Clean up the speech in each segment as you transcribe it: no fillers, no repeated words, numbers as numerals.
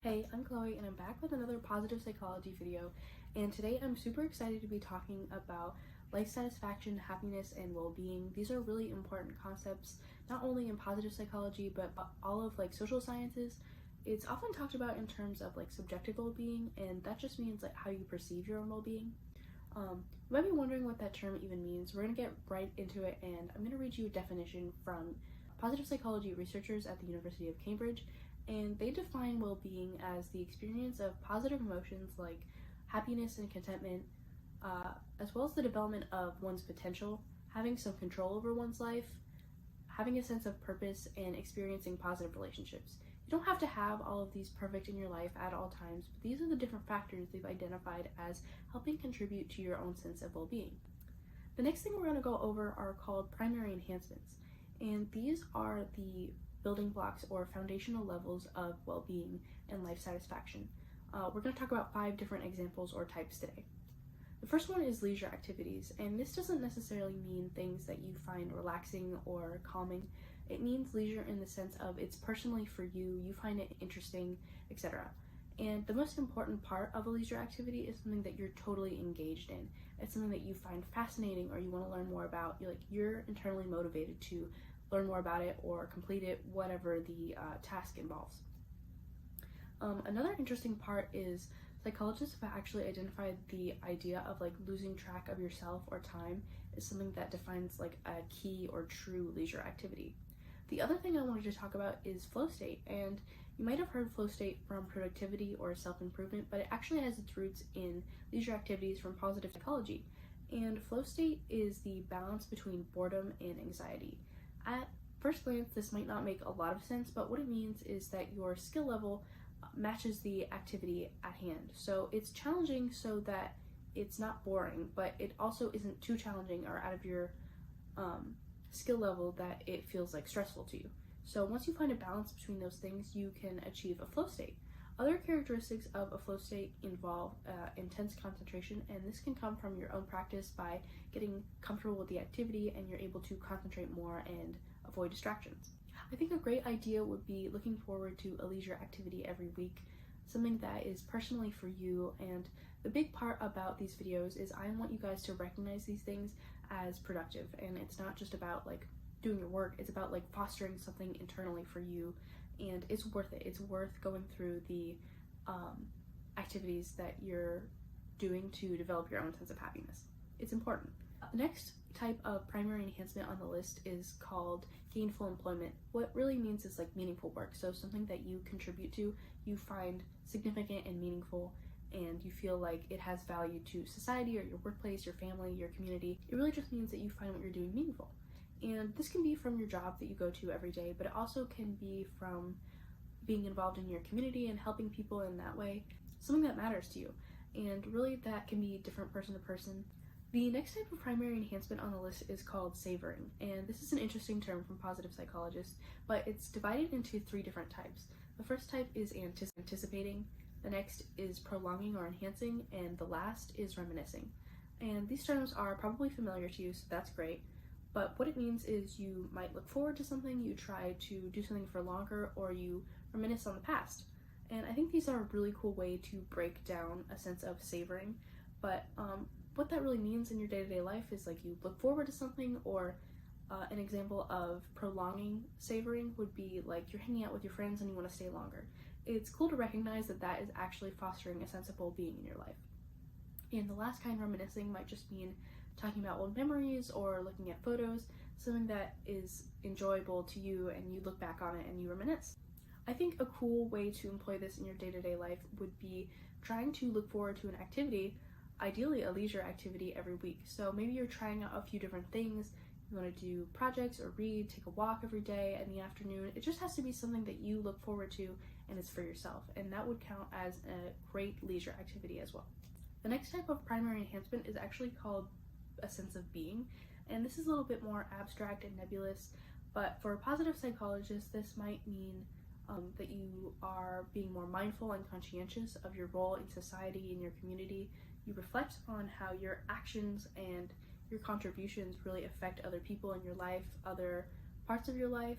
Hey, I'm Chloe and I'm back with another positive psychology video, and today I'm super excited to be talking about life satisfaction, happiness, and well-being. These are really important concepts, not only in positive psychology, but all of social sciences. It's often talked about in terms of subjective well-being, and that just means how you perceive your own well-being. You might be wondering what that term even means. We're gonna get right into it, and I'm gonna read you a definition from positive psychology researchers at the University of Cambridge, and they define well-being as the experience of positive emotions like happiness and contentment, as well as the development of one's potential, having some control over one's life, having a sense of purpose, and experiencing positive relationships. You don't have to have all of these perfect in your life at all times, but these are the different factors they've identified as helping contribute to your own sense of well-being. The next thing we're going to go over are called primary enhancements, and these are the building blocks or foundational levels of well-being and life satisfaction. We're going to talk about 5 different examples or types today. The first one is leisure activities, and this doesn't necessarily mean things that you find relaxing or calming. It means leisure in the sense of it's personally for you, you find it interesting, etc. And the most important part of a leisure activity is something that you're totally engaged in. It's something that you find fascinating or you want to learn more about. You're internally motivated to learn more about it or complete it, whatever the task involves. Another interesting part is psychologists have actually identified the idea of losing track of yourself or time is something that defines a key or true leisure activity. The other thing I wanted to talk about is flow state, and you might have heard flow state from productivity or self-improvement, but it actually has its roots in leisure activities from positive psychology. And flow state is the balance between boredom and anxiety. At first glance, this might not make a lot of sense, but what it means is that your skill level matches the activity at hand. So it's challenging so that it's not boring, but it also isn't too challenging or out of your skill level that it feels stressful to you. So once you find a balance between those things, you can achieve a flow state. Other characteristics of a flow state involve intense concentration, and this can come from your own practice by getting comfortable with the activity and you're able to concentrate more and avoid distractions. I think a great idea would be looking forward to a leisure activity every week, something that is personally for you. And the big part about these videos is I want you guys to recognize these things as productive, and it's not just about doing your work, it's about fostering something internally for you, and it's worth it. It's worth going through the activities that you're doing to develop your own sense of happiness. It's important. The next type of primary enhancement on the list is called gainful employment. What really means is meaningful work. So something that you contribute to, you find significant and meaningful, and you feel like it has value to society or your workplace, your family, your community. It really just means that you find what you're doing meaningful. And this can be from your job that you go to every day, but it also can be from being involved in your community and helping people in that way, something that matters to you. And really that can be different person to person. The next type of primary enhancement on the list is called savoring, and this is an interesting term from positive psychologists, but it's divided into 3 different types. The first type is anticipating, the next is prolonging or enhancing, and the last is reminiscing. And these terms are probably familiar to you, so that's great. But what it means is you might look forward to something, you try to do something for longer, or you reminisce on the past. And I think these are a really cool way to break down a sense of savoring. But what that really means in your day-to-day life is you look forward to something, or an example of prolonging savoring would be you're hanging out with your friends and you want to stay longer. It's cool to recognize that that is actually fostering a sense of well-being in your life. And the last kind, reminiscing, might just mean talking about old memories or looking at photos, something that is enjoyable to you and you look back on it and you reminisce. I think a cool way to employ this in your day-to-day life would be trying to look forward to an activity, ideally a leisure activity, every week. So maybe you're trying out a few different things. You want to do projects or read, take a walk every day in the afternoon. It just has to be something that you look forward to and is for yourself, and that would count as a great leisure activity as well. The next type of primary enhancement is actually called a sense of being, and this is a little bit more abstract and nebulous, but for positive psychologists this might mean that you are being more mindful and conscientious of your role in society and your community. You reflect on how your actions and your contributions really affect other people in your life, other parts of your life,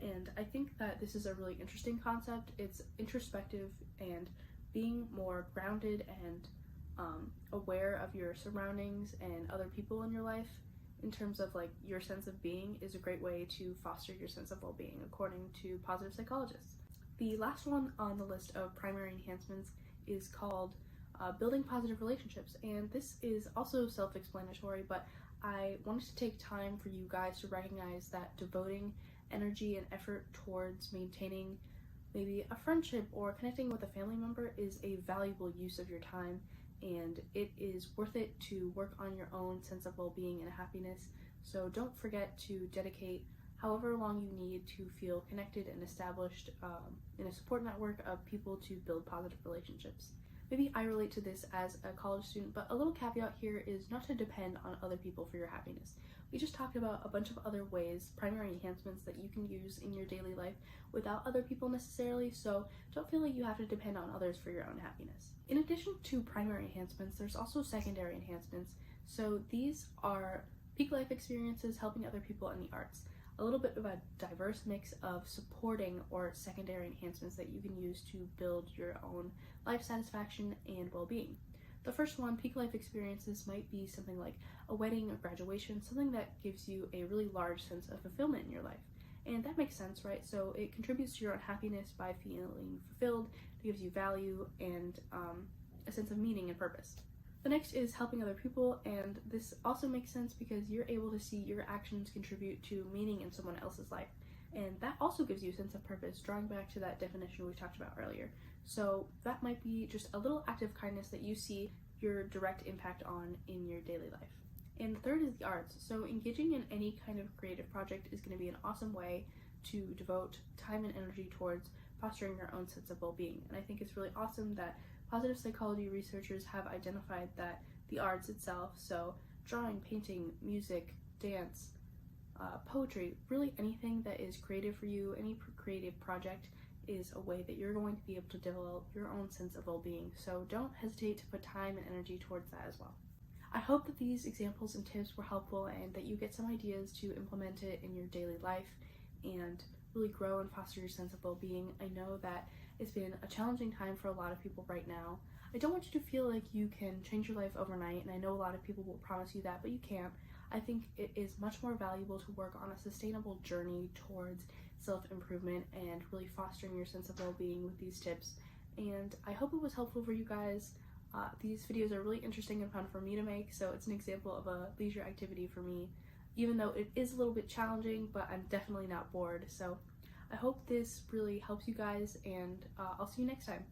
And I think that this is a really interesting concept. It's introspective and being more grounded and aware of your surroundings and other people in your life in terms of like your sense of being is a great way to foster your sense of well-being, according to positive psychologists. The last one on the list of primary enhancements is called building positive relationships, and this is also self-explanatory, but I wanted to take time for you guys to recognize that devoting energy and effort towards maintaining maybe a friendship or connecting with a family member is a valuable use of your time, and it is worth it to work on your own sense of well-being and happiness. So don't forget to dedicate however long you need to feel connected and established in a support network of people to build positive relationships. Maybe I relate to this as a college student, but a little caveat here is not to depend on other people for your happiness. We just talked about a bunch of other ways, primary enhancements that you can use in your daily life without other people necessarily, so don't feel like you have to depend on others for your own happiness. In addition to primary enhancements, there's also secondary enhancements. So these are peak life experiences, helping other people in the arts. A little bit of a diverse mix of supporting or secondary enhancements that you can use to build your own life satisfaction and well-being. The first one, peak life experiences, might be something like a wedding or graduation, something that gives you a really large sense of fulfillment in your life. And that makes sense, right? So it contributes to your own happiness by feeling fulfilled, it gives you value and a sense of meaning and purpose. The next is helping other people, and this also makes sense because you're able to see your actions contribute to meaning in someone else's life. And that also gives you a sense of purpose, drawing back to that definition we talked about earlier. So that might be just a little act of kindness that you see your direct impact on in your daily life. And the third is the arts. So engaging in any kind of creative project is going to be an awesome way to devote time and energy towards fostering your own sense of well-being. And I think it's really awesome that positive psychology researchers have identified that the arts itself, so drawing, painting, music, dance, poetry, really anything that is creative for you, any creative project is a way that you're going to be able to develop your own sense of well-being. So don't hesitate to put time and energy towards that as well. I hope that these examples and tips were helpful and that you get some ideas to implement it in your daily life and really grow and foster your sense of well-being. I know that it's been a challenging time for a lot of people right now. I don't want you to feel like you can change your life overnight, and I know a lot of people will promise you that, but you can't. I think it is much more valuable to work on a sustainable journey towards self-improvement and really fostering your sense of well-being with these tips. And I hope it was helpful for you guys. These videos are really interesting and fun for me to make, so it's an example of a leisure activity for me, even though it is a little bit challenging, but I'm definitely not bored. So I hope this really helps you guys, and I'll see you next time.